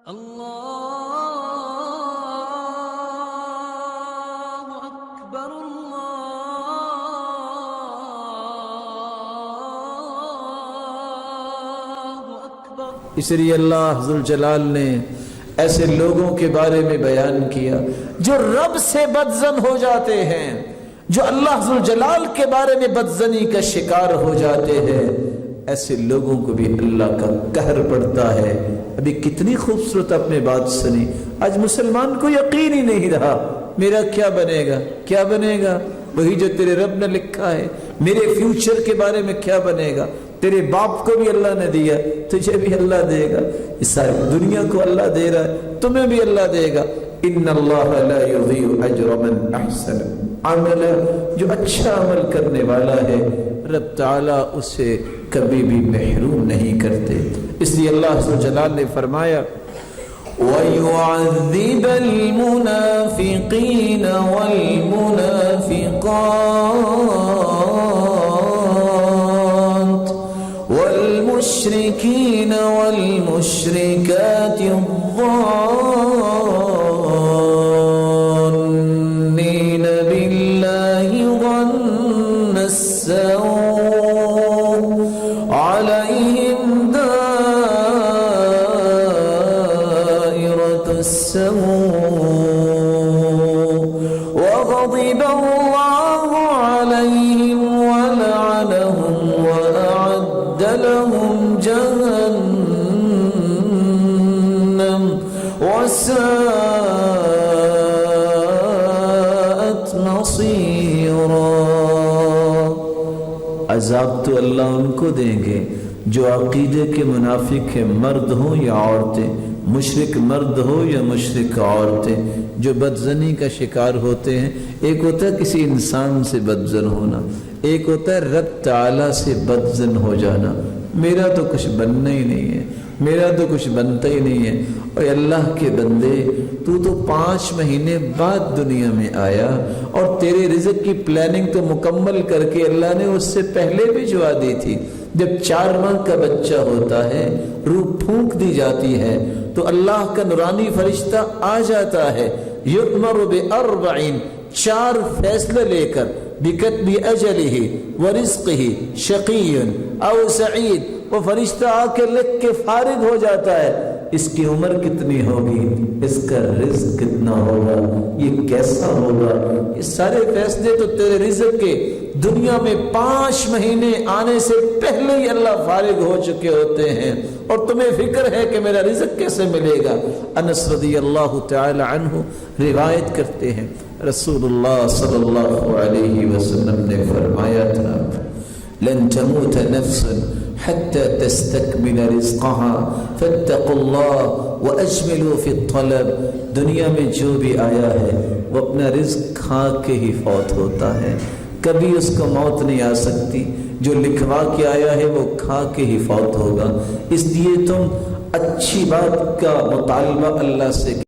اللہ اکبر اللہ اکبر۔ اس لیے اللہ ذوالجلال نے ایسے لوگوں کے بارے میں بیان کیا جو رب سے بدظن ہو جاتے ہیں، جو اللہ ذوالجلال کے بارے میں بدظنی کا شکار ہو جاتے ہیں، ایسے لوگوں کو بھی اللہ کا قہر پڑتا ہے۔ ابھی کتنی خوبصورت اپنے بات سنی۔ آج مسلمان کو یقین ہی نہیں رہا میرا کیا بنے گا، کیا بنے گا؟ وہی جو تیرے رب نے لکھا ہے۔ میرے فیوچر کے بارے میں کیا بنے گا؟ تیرے باپ کو بھی اللہ نے دیا، تجھے بھی اللہ دے گا، اس ساری دنیا کو اللہ دے رہا ہے، تمہیں بھی اللہ دے گا۔ ان اللہ لا یضیع اجر من احسن عملا، جو اچھا عمل کرنے والا ہے رب تعالیٰ اسے کبھی بھی محروم نہیں کرتے۔ اس لیے اللہ ذوالجلال نے فرمایا وَيُعَذِّبَ الْمُنَافِقِينَ وَالْمُنَافِقَاتِ وَالْمُشْرِكِينَ وَالْمُشْرِكَاتِ الظَّانِّينَ بِاللَّهِ ظَنَّ السَّوْءِ عَلَيْهِمْ دَائِرَةُ السَّوْءِ وَغَضِبَ اللَّهُ عَلَيْهِمْ وَلَعَنَهُمْ وَأَعَدَّ لَهُمْ جَهَنَّمَ وَسَاءَتْ مَصِيرًا۔ عذاب تو اللہ ان کو دیں گے جو عقیدے کے منافق ہیں، مرد ہوں یا عورتیں، مشرک مرد ہو یا مشرک عورتیں، جو بدظنی کا شکار ہوتے ہیں۔ ایک ہوتا ہے کسی انسان سے بدظن ہونا، ایک ہوتا ہے رب تعالیٰ سے بدظن ہو جانا۔ میرا تو کچھ بننا ہی نہیں ہے، میرا تو کچھ بنتا ہی نہیں ہے۔ اور اللہ کے بندے، تو 5 مہینے بعد دنیا میں آیا اور تیرے رزق کی پلاننگ تو مکمل کر کے اللہ نے اس سے پہلے بھجوا دی تھی۔ جب 4 ماہ کا بچہ ہوتا ہے، روح پھونک دی جاتی ہے تو اللہ کا نورانی فرشتہ آ جاتا ہے، یؤمر ب40، 4 فیصلے لے کر، بکتب اجلہ ورزقہ شقی او سعید۔ وہ فرشتہ آ کے لکھ کے فارغ ہو جاتا ہے، اس کی عمر کتنی ہوگی، اس کا رزق کتنا ہوگا، یہ کیسا ہوگا۔ یہ سارے فیصلے تو تیرے رزق کے دنیا میں 5 مہینے آنے سے پہلے ہی اللہ فارغ ہو چکے ہوتے ہیں، اور تمہیں فکر ہے کہ میرا رزق کیسے ملے گا۔ انس رضی اللہ تعالی عنہ روایت کرتے ہیں رسول اللہ صلی اللہ علیہ وسلم نے فرمایا تھا لن تموت نفس حتى تستكمل رزقها فاتقوا الله واجملوا في الطلب۔ دنیا میں جو بھی آیا ہے وہ اپنا رزق کھا کے ہی فوت ہوتا ہے، کبھی اس کو موت نہیں آ سکتی۔ جو لکھوا کے آیا ہے وہ کھا کے ہی فوت ہوگا۔ اس لیے تم اچھی بات کا مطالبہ اللہ سے